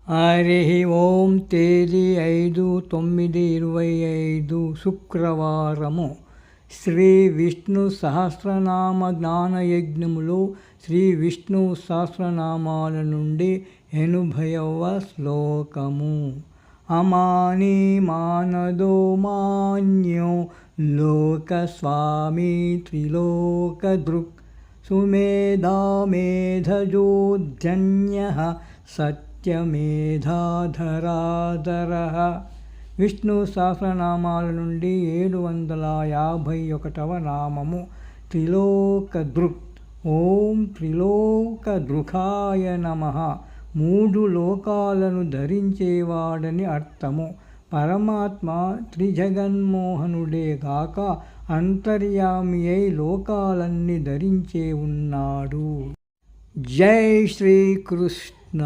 హరి ఓం. తేదీ 5/9/25 శుక్రవారము. శ్రీ విష్ణు సహస్రనామ జ్ఞానయజ్ఞములో శ్రీ విష్ణు సహస్రనామాల నుండి 80వ శ్లోకము. అమాని మానదో మాన్యో లోకస్వామి త్రిలోకదృక్ సుమేధా మేధజోధన్యః సత్యమేధాధరాధరః. విష్ణు సహస్రనామాల నుండి 751వ నామము త్రిలోకదృక్. ఓం త్రిలోకదృకాయ నమః. 3 లోకాలను ధరించేవాడని అర్థము. పరమాత్మ త్రిజగన్మోహనుడే గాక అంతర్యామి అయి లోకాలన్నీ ధరించే ఉన్నాడు. జై శ్రీకృష్ణ.